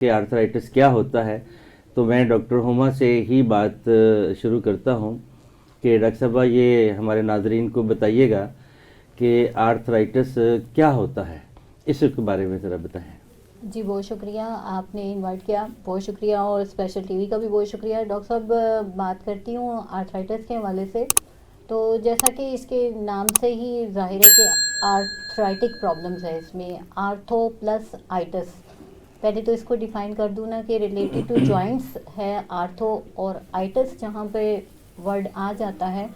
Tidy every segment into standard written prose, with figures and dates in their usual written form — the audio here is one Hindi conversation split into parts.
कि आर्थराइटिस क्या होता है, तो मैं डॉक्टर हुमा से ही बात शुरू करता हूं कि डॉक्टर साहब ये हमारे नाजरीन को बताइएगा कि आर्थराइटिस क्या होता है, इसके बारे में ज़रा बताएं। जी बहुत शुक्रिया, आपने इनवाइट किया, बहुत शुक्रिया, और स्पेशल टीवी का भी बहुत शुक्रिया। डॉक्टर साहब, बात करती हूँ आर्थराइटिस के हवाले से। तो जैसा कि इसके नाम से ही जाहिर है कि आर्थराइटिक प्रॉब्लम्स है इसमें, आर्थो प्लस आइटिस। पहले तो इसको डिफ़ाइन कर दूँ ना कि रिलेटेड टू जॉइंट्स है आर्थो, और आइटिस जहाँ पे वर्ड आ जाता है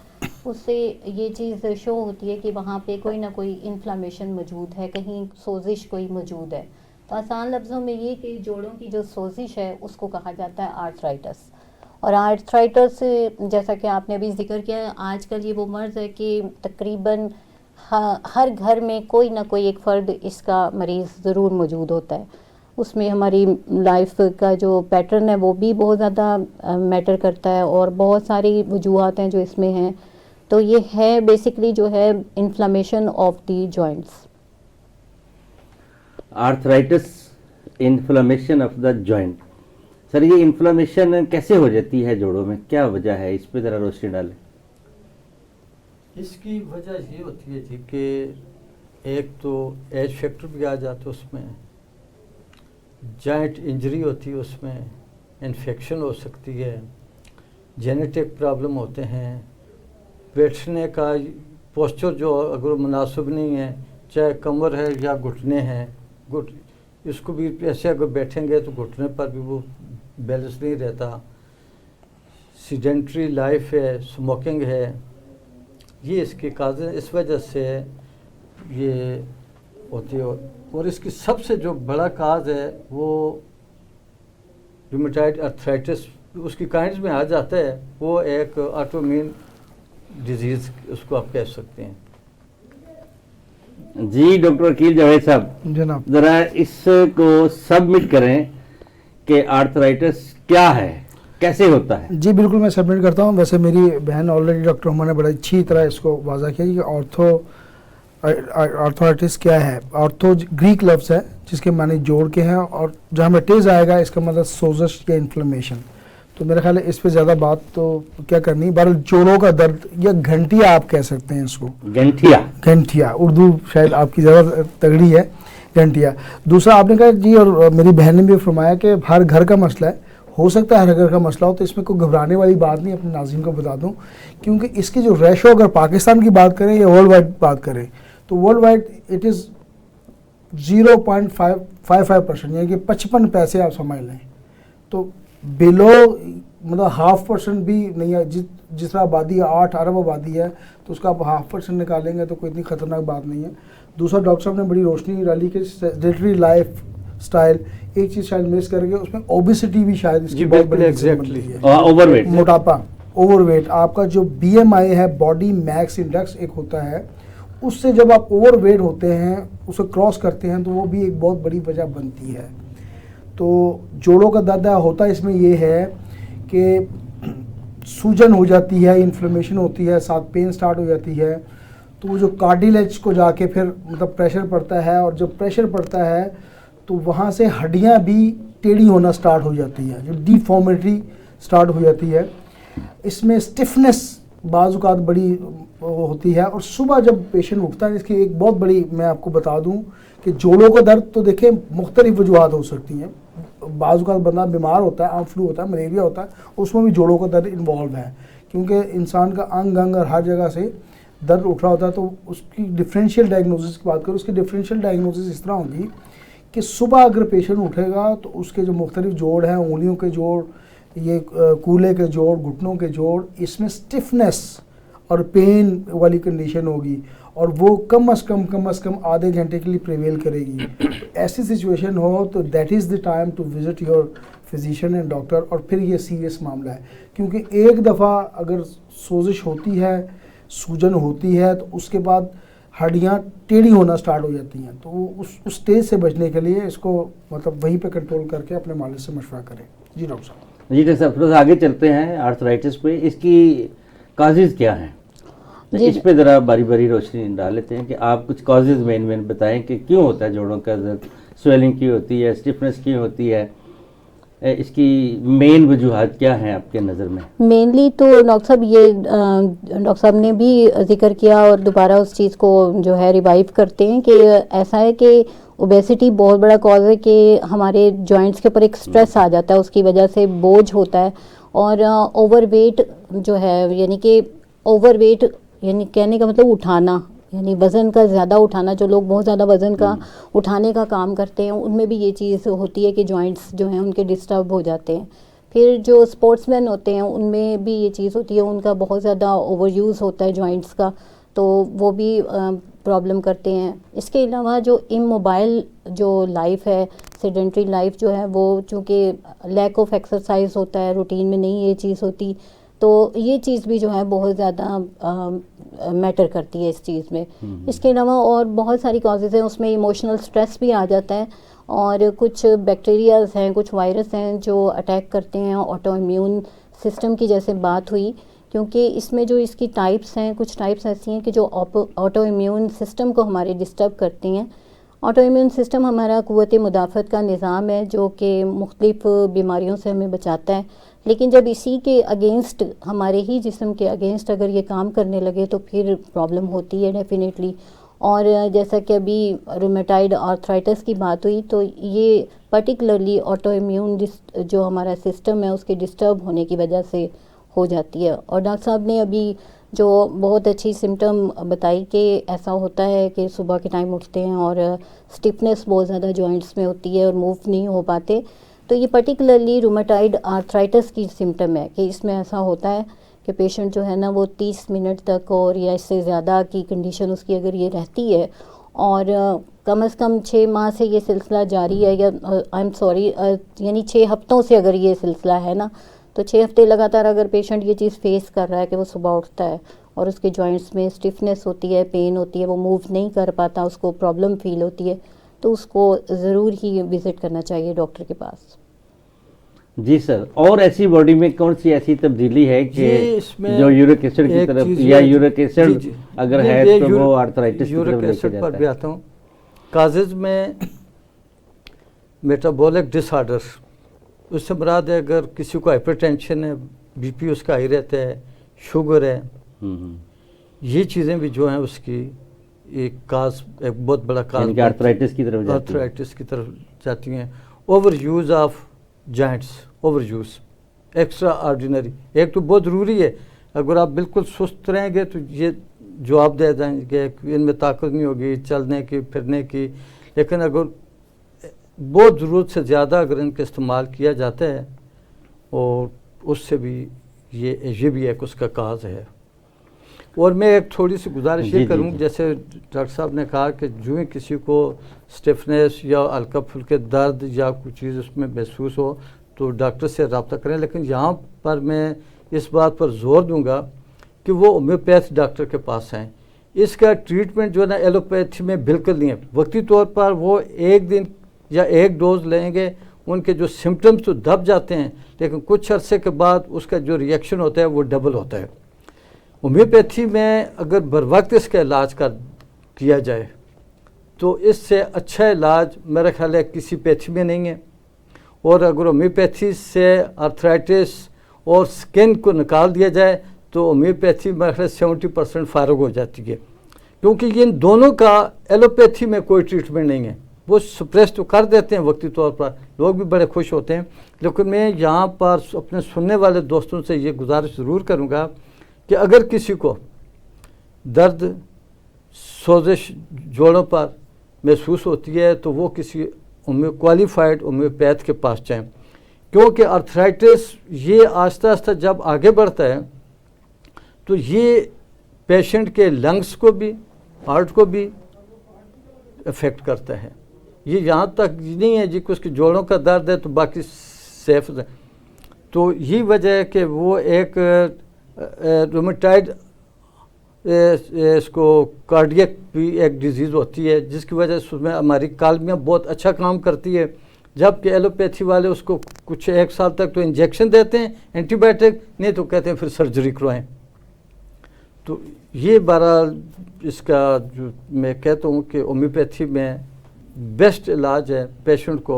उससे ये चीज़ शो होती है कि वहाँ पे कोई ना कोई इन्फ्लामेशन मौजूद है, कहीं सोजिश कोई मौजूद है। तो आसान लफ्ज़ों में ये कि जोड़ों की जो सोजिश है उसको कहा जाता है आर्थराइटिस। और आर्थराइटिस जैसा कि आपने अभी जिक्र किया, आजकल ये वो मर्ज़ है कि तकरीबन हर घर में कोई ना कोई एक फ़र्द इसका मरीज़ ज़रूर मौजूद होता है। उसमें हमारी लाइफ का जो पैटर्न है वो भी बहुत ज़्यादा मैटर करता है, और बहुत सारी वजूहात हैं जो इसमें हैं। तो ये है बेसिकली जो है inflammation of the joints. Arthritis, inflammation of the joint. Sir, ये इन्फ्लामेशन कैसे हो जाती है जोड़ों में, क्या वजह है, इस पे ज़रा रोशनी डालें। इसकी वजह ये होती है जी कि एक तो एज फैक्टर भी आ जाता है उसमें, जॉइंट इंजरी होती है उसमें, इन्फेक्शन हो सकती है, जेनेटिक प्रॉब्लम होते हैं, बैठने का पोस्चर जो अगर मुनासिब नहीं है, चाहे कमर है या घुटने हैं, इसको भी ऐसे अगर बैठेंगे तो घुटने पर भी वो बैलेंस नहीं रहता। सीडेंट्री लाइफ है, स्मोकिंग है, ये इसके काज हैं। इस वजह से ये होती है। और इसकी सबसे जो बड़ा काज है वो रूमेटॉइड अर्थराइटिस, उसकी काइंड्स में आ जाता है। वो एक ऑटोइम्यून डिजीज़ उसको आप कह सकते हैं। जी डॉक्टर वकील जावेद साहब, जनाब ज़रा इसको सबमिट करें कि आर्थराइटिस क्या है, कैसे होता है। जी बिल्कुल, मैं सबमिट करता हूँ। वैसे मेरी बहन ऑलरेडी डॉक्टर हुमा ने बड़ी अच्छी तरह इसको वाज़ा किया कि आर्थराइटिस क्या है। ऑर्थो ग्रीक लफ्ज़ है जिसके माने जोड़ के हैं, और जहाँ में टेज आएगा इसका मतलब सोजश या इन्फ्लेमेशन। तो मेरा ख्याल है इस पे ज़्यादा बात तो क्या करनी। बहरहाल जोड़ों का दर्द या घंटिया आप कह सकते हैं इसको, घंटिया उर्दू शायद आपकी ज़्यादा तगड़ी है, घंटिया। दूसरा आपने कहा जी, और मेरी बहन ने भी फरमाया कि हर घर का मसला है, हो सकता है हर घर का मसला हो, तो इसमें कोई घबराने वाली बात नहीं। अपने नाज़रीन को बता दूं, क्योंकि इसकी जो रेशो अगर पाकिस्तान की बात करें या वर्ल्ड वाइड बात करें तो वर्ल्ड वाइड इट इज़ 0.55%, यानी कि 55 पैसे आप समझ लें। तो बिलो मतलब 0.5% भी नहीं है। जिस तरह आबादी 8 अरब आबादी है तो उसका आप 0.5% निकालेंगे तो कोई इतनी ख़तरनाक बात नहीं है। दूसरा, डॉक्टर साहब ने बड़ी रोशनी डाली कि सेडेंटरी लाइफ स्टाइल, एक चीज़ शायद मिस करेंगे, उसमें ओबेसिटी भी शायद इसकी बहुत बड़ी एग्जैक्टली है। ओवरवेट, मोटापा, ओवरवेट। आपका जो BMI है, बॉडी मैक्स इंडेक्स एक होता है, उससे जब आप ओवरवेट होते हैं, उसे क्रॉस करते हैं, तो वो भी एक बहुत बड़ी वजह बनती है। तो जोड़ों का दर्द होता इसमें ये है कि सूजन हो जाती है, इन्फ्लेमेशन होती है, साथ पेन स्टार्ट हो जाती है। तो वो जो कार्टिलेज को जाके फिर मतलब प्रेशर पड़ता है, और जब प्रेशर पड़ता है तो वहाँ से हड्डियाँ भी टेढ़ी होना स्टार्ट हो जाती है, जो डिफॉर्मिटी स्टार्ट हो जाती है। इसमें स्टिफनेस बाज़-औक़ात बड़ी होती है। और सुबह जब पेशेंट उठता है, इसकी एक बहुत बड़ी मैं आपको बता दूं कि जोड़ों का दर्द तो देखिए मुख्तलिफ वजूहात हो सकती हैं। बाज़-औक़ात बंदा बीमार होता है, आम फ्लू होता है, मलेरिया होता है, उसमें भी जोड़ों का दर्द इन्वॉल्व है, क्योंकि इंसान का अंग अंग और हर जगह से दर्द उठ रहा होता है। तो उसकी डिफरेंशियल डायग्नोसिस की बात करूँ, उसकी डिफरेंशियल डायग्नोसिस इस तरह होगी कि सुबह अगर पेशेंट उठेगा तो उसके जो मुख्तलिफ जोड़ हैं, उंगलियों के जोड़, ये कूल्हे के जोड़, घुटनों के जोड़, इसमें स्टिफनेस और पेन वाली कंडीशन होगी, और वो कम अज़ कम आधे घंटे के लिए प्रिवेल करेगी। तो ऐसी सिचुएशन हो तो that is the time to visit your physician and doctor. और फिर ये सीरियस मामला है, क्योंकि एक दफ़ा अगर सोजिश होती है, सूजन होती है, तो उसके बाद हड्डियाँ टेढ़ी होना स्टार्ट हो जाती हैं। तो उस स्टेज से बचने के लिए इसको मतलब वहीं पे कंट्रोल करके अपने मालिक से मशवरा करें। जी डॉक्टर साहब। जी डॉक्टर साहब, थोड़ा आगे चलते हैं आर्थराइटिस पे। इसकी काजेज़ क्या हैं, तो इस पे ज़रा बारी बारी रोशनी डाल लेते हैं कि आप कुछ कॉजेज़ मेन बताएं कि क्यों होता है जोड़ों का दर्द, स्वेलिंग क्यों होती है, स्टिफनेस क्यों होती है, इसकी मेन वजूहात क्या हैं आपके नज़र में? मेनली तो डॉक्टर साहब ये डॉक्टर साहब ने भी जिक्र किया और दोबारा उस चीज़ को जो है रिवाइव करते हैं कि ऐसा है कि ओबेसिटी बहुत बड़ा कॉज है कि हमारे जॉइंट्स के ऊपर एक स्ट्रेस आ जाता है, उसकी वजह से बोझ होता है। और ओवरवेट जो है यानी कि ओवरवेट यानी कहने का मतलब उठाना, यानी वज़न का ज़्यादा उठाना, जो लोग बहुत ज़्यादा वज़न का उठाने का काम करते हैं उनमें भी ये चीज़ होती है कि जॉइंट्स जो हैं उनके डिस्टर्ब हो जाते हैं। फिर जो स्पोर्ट्समैन होते हैं उनमें भी ये चीज़ होती है, उनका बहुत ज़्यादा ओवर यूज़ होता है जॉइंट्स का, तो वो भी प्रॉब्लम करते हैं। इसके अलावा जो इमोबाइल जो लाइफ है, सेडेंट्री लाइफ जो है, वो चूँकि लैक ऑफ एक्सरसाइज होता है, रूटीन में नहीं ये चीज़ होती, तो ये चीज़ भी जो है बहुत ज़्यादा मैटर करती है इस चीज़ में। इसके अलावा और बहुत सारी कॉजेज़ हैं, उसमें इमोशनल स्ट्रेस भी आ जाता है और कुछ बैक्टीरियाज हैं, कुछ वायरस हैं जो अटैक करते हैं ऑटो इम्यून सिस्टम की, जैसे बात हुई, क्योंकि इसमें जो इसकी टाइप्स हैं, कुछ टाइप्स ऐसी हैं कि जो ऑटो इम्यून सिस्टम को हमारे डिस्टर्ब करती हैं। ऑटो इम्यून सिस्टम हमारा क़ुव्वत मुदाफ़त का निज़ाम है जो कि मुख्तलिफ़ बीमारियों से हमें बचाता है, लेकिन जब इसी के अगेंस्ट, हमारे ही जिस्म के अगेंस्ट अगर ये काम करने लगे तो फिर प्रॉब्लम होती है डेफिनेटली। और जैसा कि अभी रूमेटाइड आर्थराइटिस की बात हुई, तो ये पर्टिकुलरली ऑटो इम्यून जो हमारा सिस्टम है उसके डिस्टर्ब होने की वजह से हो जाती है। और डॉक्टर साहब ने अभी जो बहुत अच्छी सिम्टम बताई कि ऐसा होता है कि सुबह के टाइम उठते हैं और स्टिफनेस बहुत ज़्यादा जॉइंट्स में होती है और मूव नहीं हो पाते, तो ये पर्टिकुलरली रूमेटाइड आर्थराइटिस की सिम्टम है कि इसमें ऐसा होता है कि पेशेंट जो है ना वो 30 मिनट तक और या इससे ज़्यादा की कंडीशन उसकी अगर ये रहती है और कम से कम 6 माह से ये सिलसिला जारी है, या यानी 6 हफ्तों से अगर ये सिलसिला है ना, तो 6 हफ्ते लगातार अगर पेशेंट ये चीज़ फेस कर रहा है कि वो सुबह उठता है और उसके जॉइंट्स में स्टिफनेस होती है, पेन होती है, वो मूव नहीं कर पाता, उसको प्रॉब्लम फील होती है, तो उसको ज़रूर ही विज़िट करना चाहिए डॉक्टर के पास। जी सर, और ऐसी बॉडी में कौन सी ऐसी तब्दीली है कि जो यूरिक एसिड की तरफ, या यूरिक एसिड अगर है तो वो आर्थराइटिस की तरफ लेके जाता है? पर भी आता हूँ। काजेज़ में मेटाबॉलिक डिसऑर्डर, उससे मुराद है अगर किसी को हाइपरटेंशन है, बीपी उसका हाई रहता है, शुगर है, ये चीज़ें भी जो हैं उसकी एक बहुत बड़ा काज आर्थराइटिस की तरफ जाती हैं। Over use of joints, over use extra ordinary, एक तो बहुत ज़रूरी है, अगर आप बिल्कुल सुस्त रहेंगे तो ये जवाब दे देंगे कि इनमें ताकत नहीं होगी चलने की फिरने की, लेकिन अगर बहुत ज़रूरत से ज़्यादा अगर इनका इस्तेमाल किया जाता है और उससे भी ये भी एक उसका काज है। और मैं एक थोड़ी सी गुजारिश ये करूँ, जैसे डॉक्टर साहब ने कहा कि जो ही किसी को स्टिफनेस या हल्का फुल्के दर्द या कुछ चीज़ उसमें महसूस हो तो डॉक्टर से रब्ता करें, लेकिन यहाँ पर मैं इस बात पर जोर दूंगा कि वो होम्योपैथ डॉक्टर के पास आएँ। इसका ट्रीटमेंट जो है ना एलोपैथी में बिल्कुल नहीं है। वक्ती तौर पर वो एक दिन या एक डोज लेंगे, उनके जो सिम्टम्स तो दब जाते हैं, लेकिन कुछ अरसे के बाद उसका जो रिएक्शन होता है वो डबल होता है। होम्योपैथी में अगर बर वक्त इसका इलाज किया जाए तो इससे अच्छा इलाज मेरा ख्याल है किसी पैथी में नहीं है। और अगर होम्योपैथी से आर्थराइटिस और स्किन को निकाल दिया जाए तो होम्योपैथी मेरा ख्याल 70% फारग हो जाती है, क्योंकि इन दोनों का एलोपैथी में कोई ट्रीटमेंट नहीं है। वो सप्रेस तो कर देते हैं वक्ती तौर पर, लोग भी बड़े खुश होते हैं, लेकिन मैं यहाँ पर अपने सुनने वाले दोस्तों से ये गुजारिश ज़रूर करूँगा कि अगर किसी को दर्द सोजिश जोड़ों पर महसूस होती है तो वो किसी क्वालिफाइड होम्योपैथ के पास जाएं, क्योंकि आर्थराइटिस ये आस्ता आस्ता जब आगे बढ़ता है तो ये पेशेंट के लंग्स को भी, हार्ट को भी इफ़ेक्ट करता है। ये यहाँ तक नहीं है जी कि उसके जोड़ों का दर्द है तो बाकी सेफ है। तो यही वजह है कि वो एक रूमेटाइड इसको कार्डियक भी एक डिजीज़ होती है, जिसकी वजह से उसमें हमारी कालमियाँ बहुत अच्छा काम करती है, जबकि एलोपैथी वाले उसको कुछ 1 साल तक तो इंजेक्शन देते हैं एंटीबायोटिक, नहीं तो कहते हैं फिर सर्जरी करवाएं। तो ये बहरहाल इसका जो मैं कहता हूँ कि होम्योपैथी में बेस्ट इलाज है पेशेंट को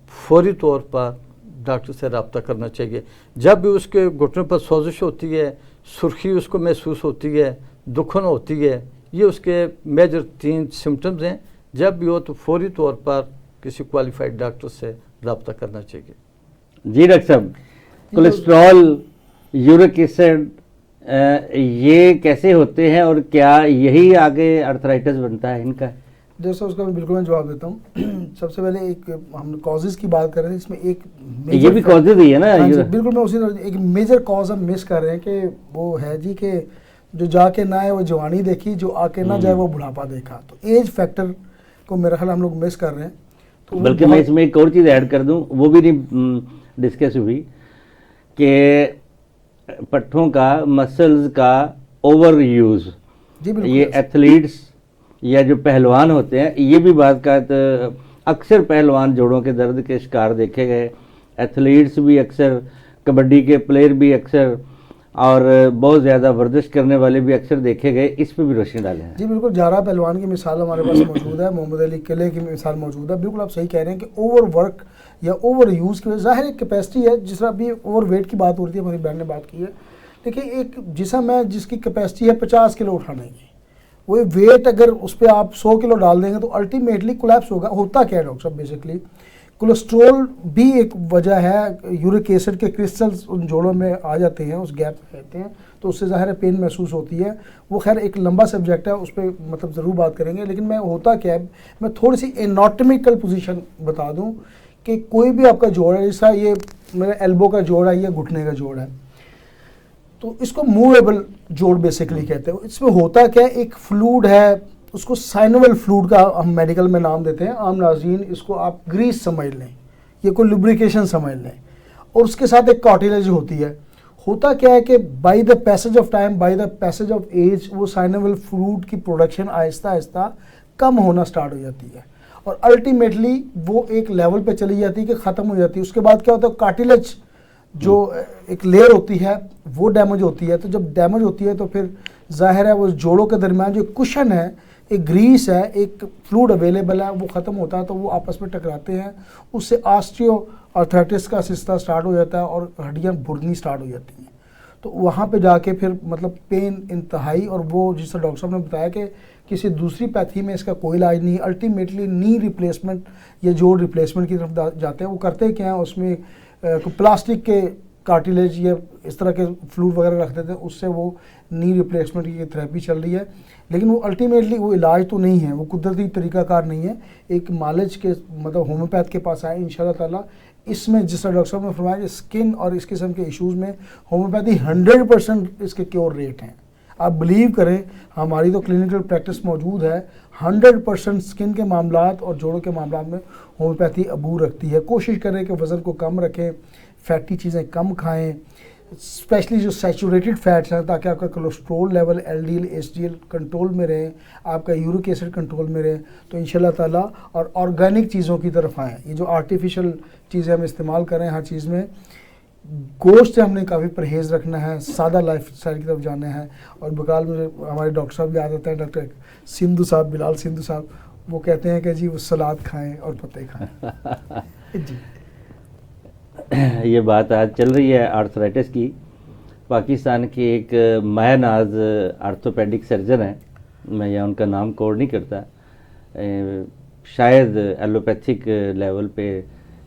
फौरी तौर पर डॉक्टर से रब्ता करना चाहिए। जब भी उसके घुटने पर सोजिश होती है, सुर्खी उसको महसूस होती है, दुखन होती है, ये उसके मेजर 3 सिम्टम्स हैं। जब भी हो तो फौरी तौर पर किसी क्वालिफाइड डॉक्टर से रब्ता करना चाहिए। जी डॉक्टर साहब, कोलेस्ट्रॉल, यूरिक एसिड ये कैसे होते हैं और क्या यही आगे अर्थराइटिस बनता है इनका? जैसे उसका बिल्कुल मैं जवाब देता हूँ। सबसे पहले एक हम कॉजेज़ की बात कर रहे थे, इसमें एक ये भी कॉजेज ही है ना? हाँ जी, बिल्कुल मैं उसी एक मेजर कॉज हम मिस कर रहे हैं कि वो है जी कि जो जाके ना है वो जवानी देखी, जो आके ना जाए वो बुढ़ापा देखा। तो एज फैक्टर को मेरा ख्याल हम लोग मिस कर रहे हैं। तो वो बल्कि मैं इसमें एक और चीज़ ऐड कर दूं, वो भी नहीं डिस्कस हुई कि पट्ठों का, मसल्स का ओवर यूज़, जी बिल्कुल ये एथलीट्स या जो पहलवान होते हैं, ये भी बात का अक्सर पहलवान जोड़ों के दर्द के शिकार देखे गए, एथलीट्स भी अक्सर, कबड्डी के प्लेयर भी अक्सर, और बहुत ज़्यादा वर्जिश करने वाले भी अक्सर देखे गए। इस पर भी रोशनी डालें हैं। जी बिल्कुल, जारा पहलवान की मिसाल हमारे पास मौजूद है, मोहम्मद अली किले की मिसाल मौजूद है। बिल्कुल आप सही कह रहे हैं कि ओवर वर्क या ओवर यूज़ की वजह, जाहिर एक कैपेसिटी है, जिस तरह अभी ओवर वेट की बात हो रही थी, हमारी बहन ने बात की है। देखिए एक जिसकी कैपेसिटी है 50 किलो उठाने की, वो वेट अगर उस पर आप 100 किलो डाल देंगे तो अल्टीमेटली कोलैप्स होगा। होता क्या है डॉक्टर साहब, बेसिकली कोलेस्ट्रॉल भी एक वजह है। यूरिक एसिड के क्रिस्टल्स उन जोड़ों में आ जाते हैं, उस गैप में रहते हैं, तो उससे ज़ाहिर पेन महसूस होती है। वो खैर एक लंबा सब्जेक्ट है, उस पर मतलब ज़रूर बात करेंगे। लेकिन मैं होता क्या है, मैं थोड़ी सी एनाटॉमिकल पोजीशन बता दूं कि कोई भी आपका जोड़ है, जैसा ये मेरे एल्बो का जोड़ है, ये घुटने का जोड़ है, तो इसको मूवेबल जोड़ बेसिकली कहते हैं। इसमें होता क्या है, एक फ्लूइड है, उसको साइनोवल फ्लूइड का हम मेडिकल में नाम देते हैं। आम नाज़रीन इसको आप ग्रीस समझ लें, ये कोई लुब्रिकेशन समझ लें, और उसके साथ एक कार्टिलेज होती है। होता क्या है कि by the passage of time, by the passage of age, वो साइनोवल फ्लूइड की प्रोडक्शन आहिस्ता आहिस्ता कम होना स्टार्ट हो जाती है, और अल्टीमेटली वो एक लेवल पे चली जाती है कि ख़त्म हो जाती है। उसके बाद क्या होता है, कार्टिलेज जो एक लेयर होती है वो डैमेज होती है। तो जब डैमेज होती है तो फिर जाहिर है वो जोड़ों के दरमियान जो कुशन है, एक ग्रीस है, एक फ्लूइड अवेलेबल है, वो ख़त्म होता है, तो वो आपस में टकराते हैं। उससे ऑस्टियोआर्थराइटिस का सिलसिला स्टार्ट हो जाता है और हड्डियाँ भुरनी स्टार्ट हो जाती हैं। तो वहाँ पे जाके फिर मतलब पेन इंतहाई, और वो जिस तरह डॉक्टर साहब ने बताया कि किसी दूसरी पैथी में इसका कोई इलाज नहीं। अल्टीमेटली नी रिप्लेसमेंट या जोड़ रिप्लेसमेंट की तरफ जाते हैं। वो करते क्या हैं, उसमें प्लास्टिक के कार्टिलेज या इस तरह के फ्लूइड वगैरह रख देते हैं, उससे वो नी रिप्लेसमेंट की थेरेपी चल रही है। लेकिन वो अल्टीमेटली वो इलाज तो नहीं है, वो कुदरती तरीकाकार नहीं है। एक मालिज के मतलब होम्योपैथ के पास आए इंशाल्लाह ताला। इसमें जिस तरह डॉक्टर साहब ने फरमाया कि स्किन और इस किस्म के इश्यूज़ में होम्योपैथी 100% इसके क्योर रेट हैं। आप बिलीव करें, हमारी तो क्लिनिकल प्रैक्टिस मौजूद है, 100% स्किन के मामलात और जोड़ों के मामलात में होम्योपैथी अबूर रखती है। कोशिश करें कि वज़न को कम रखें, फैटी चीज़ें कम खाएं, स्पेशली जो सैचुरेटेड फैट्स हैं, ताकि आपका cholesterol level, LDL HDL control में रहे, आपका यूरिक एसिड कंट्रोल में रहे। तो इंशाल्लाह ताला और ऑर्गेनिक चीज़ों की तरफ आएँ। ये जो आर्टिफिशियल चीज़ें हम इस्तेमाल करें हर चीज़ में, गोश्त से हमने काफ़ी परहेज़ रखना है, सादा लाइफ स्टाइल की तरफ जाना है। और बकाल में हमारे डॉक्टर साहब याद आता है, डॉक्टर सिंधु साहब, बिलाल सिंधु साहब, वो कहते हैं कि जी वो सलाद खाएं और पत्ते खाएं। जी ये बात आज चल रही है आर्थराइटिस की। पाकिस्तान के एक मायनाज आर्थोपेडिक सर्जन है, मैं यहाँ उनका नाम कोड नहीं करता, शायद एलोपैथिक लेवल पे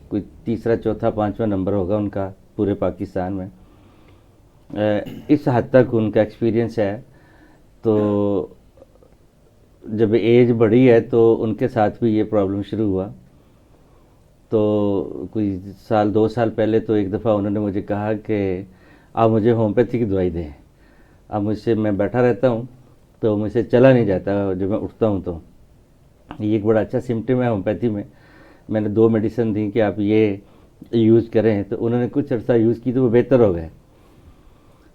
कोई तीसरा चौथा पांचवा नंबर होगा उनका पूरे पाकिस्तान में। इस हद तक उनका एक्सपीरियंस है। तो जब एज बढ़ी है तो उनके साथ भी ये प्रॉब्लम शुरू हुआ। तो कोई साल 2 साल पहले तो एक दफ़ा उन्होंने मुझे कहा कि आप मुझे होम्योपैथी की दवाई दें। अब मुझसे, मैं बैठा रहता हूँ तो मुझसे चला नहीं जाता, जब मैं उठता हूँ तो ये एक बड़ा अच्छा सिम्टम है होम्योपैथी में। मैंने 2 मेडिसिन दी कि आप ये यूज़ करें, तो उन्होंने कुछ अर्सा यूज़ की तो वो बेहतर हो गए,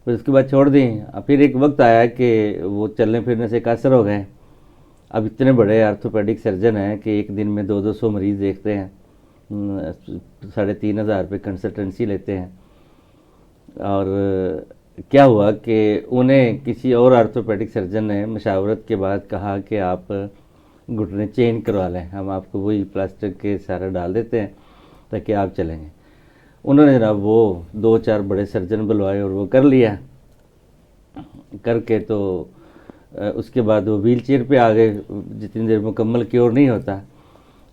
फिर उसके बाद छोड़ दी। फिर एक वक्त आया कि वो चलने फिरने से कासर हो गए। अब इतने बड़े आर्थोपेडिक सर्जन हैं कि एक दिन में 200-200 मरीज़ देखते हैं, 3,500 रुपये कंसल्टेंसी लेते हैं। और क्या हुआ कि उन्हें किसी और आर्थोपेडिक सर्जन ने मशावरत के बाद कहा कि आप घुटने चेंज करवा लें, हम आपको वही प्लास्टर के सारा डाल देते हैं ताकि आप चलेंगे। उन्होंने जनाब वो 2-4 बड़े सर्जन बुलवाए और वो कर लिया। करके तो उसके बाद वो व्हील चेयर पर आ गए, जितनी देर मुकम्मल क्योर नहीं होता।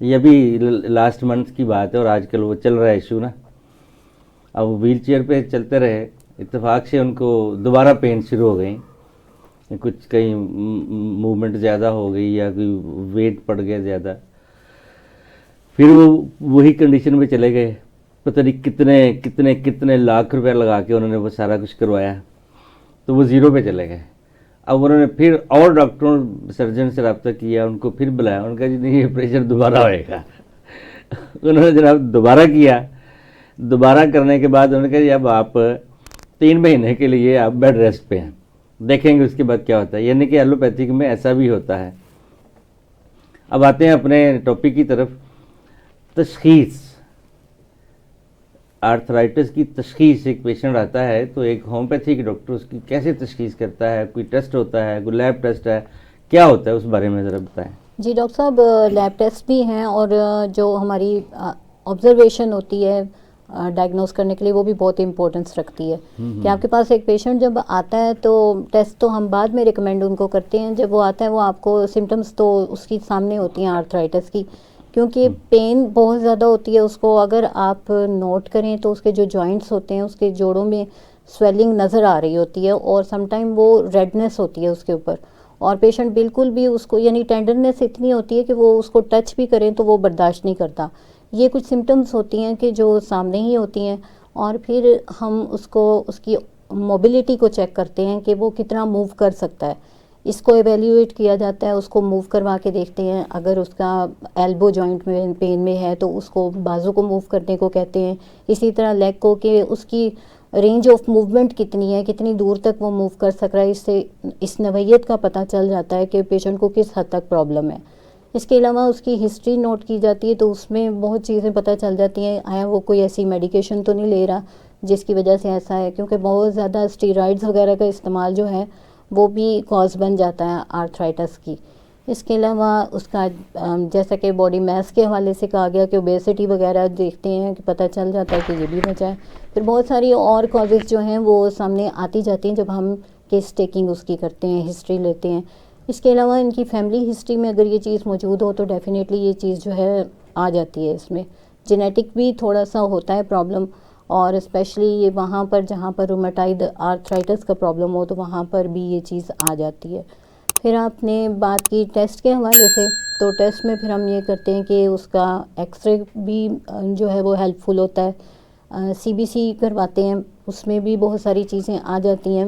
ये अभी लास्ट मंथ की बात है और आजकल वो चल रहा है इशू ना। अब वो व्हील चेयर पर चलते रहे, इत्तेफाक से उनको दोबारा पेन शुरू हो गई, कुछ कहीं मूवमेंट ज़्यादा हो गई या कोई वेट पड़ गया ज़्यादा। फिर वो वही कंडीशन में चले गए, पता नहीं कितने कितने कितने लाख रुपए लगा के उन्होंने वो सारा कुछ करवाया, तो वो ज़ीरो पे चले गए। अब उन्होंने फिर और डॉक्टरों सर्जन से रब्ता किया, उनको फिर बुलाया, उनका जी नहीं ये प्रेशर दोबारा होएगा। उन्होंने जनाब दोबारा किया। दोबारा करने के बाद उन्होंने कहा जी अब आप 3 महीने के लिए आप बेड रेस्ट पे हैं, देखेंगे उसके बाद क्या होता है। यानी कि एलोपैथिक में ऐसा भी होता है। अब आते हैं अपने टॉपिक की तरफ। तशखीस, आर्थराइटिस की तशखीस, एक पेशेंट आता है तो एक होम्योपैथिक डॉक्टर उसकी कैसे तशखीस करता है? कोई टेस्ट होता है, कोई लैब टेस्ट है, क्या होता है उस बारे में ज़रा बताएं। जी डॉक्टर साहब, लैब टेस्ट भी हैं और जो हमारी ऑब्जर्वेशन होती है डायग्नोस करने के लिए, वो भी बहुत इंपॉर्टेंस रखती है। कि आपके पास एक पेशेंट जब आता है तो टेस्ट तो हम बाद में रिकमेंड उनको करते हैं। जब वो आता है वो आपको सिम्टम्स तो उसकी सामने होती हैं आर्थराइटिस की, क्योंकि पेन बहुत ज़्यादा होती है उसको। अगर आप नोट करें तो उसके जो जॉइंट्स होते हैं उसके जोड़ों में स्वेलिंग नज़र आ रही होती है और समटाइम वो रेडनेस होती है उसके ऊपर, और पेशेंट बिल्कुल भी उसको, यानी टेंडरनेस इतनी होती है कि वो उसको टच भी करें तो वो बर्दाश्त नहीं करता। ये कुछ सिम्टम्स होती हैं कि जो सामने ही होती हैं, और फिर हम उसको उसकी मोबिलिटी को चेक करते हैं कि वो कितना मूव कर सकता है। इसको एवेल्यूएट किया जाता है, उसको मूव करवा के देखते हैं। अगर उसका एल्बो जॉइंट में पेन में है तो उसको बाजू को मूव करने को कहते हैं। इसी तरह लेग को, कि उसकी रेंज ऑफ मूवमेंट कितनी है, कितनी दूर तक वो मूव कर सक रहा है। इससे इस नवैयत का पता चल जाता है कि पेशेंट को किस हद तक प्रॉब्लम है। इसके अलावा उसकी हिस्ट्री नोट की जाती है तो उसमें बहुत चीज़ें पता चल जाती हैं। आया वो कोई ऐसी मेडिकेशन तो नहीं ले रहा जिसकी वजह से ऐसा है, क्योंकि बहुत ज़्यादा स्टीरॉइड्स वगैरह का इस्तेमाल जो है वो भी कॉज बन जाता है आर्थराइटिस की। इसके अलावा उसका जैसा कि बॉडी मास के हवाले से कहा गया कि ओबेसिटी वगैरह देखते हैं कि पता चल जाता है कि ये भी वजह है। फिर बहुत सारी और कॉजेज़ जो हैं वो सामने आती जाती हैं जब हम केस टेकिंग उसकी करते हैं, हिस्ट्री लेते हैं। इसके अलावा इनकी फैमिली हिस्ट्री में अगर ये चीज़ मौजूद हो तो डेफिनेटली ये चीज़ जो है आ जाती है। इसमें जेनेटिक भी थोड़ा सा होता है प्रॉब्लम, और स्पेशली ये वहाँ पर जहाँ पर रूमेटाइड आर्थराइटिस का प्रॉब्लम हो तो वहाँ पर भी ये चीज़ आ जाती है। फिर आपने बात की टेस्ट के हवाले से, तो टेस्ट में फिर हम ये करते हैं कि उसका एक्सरे भी जो है वो हेल्पफुल होता है। CBC करवाते हैं, उसमें भी बहुत सारी चीज़ें आ जाती हैं।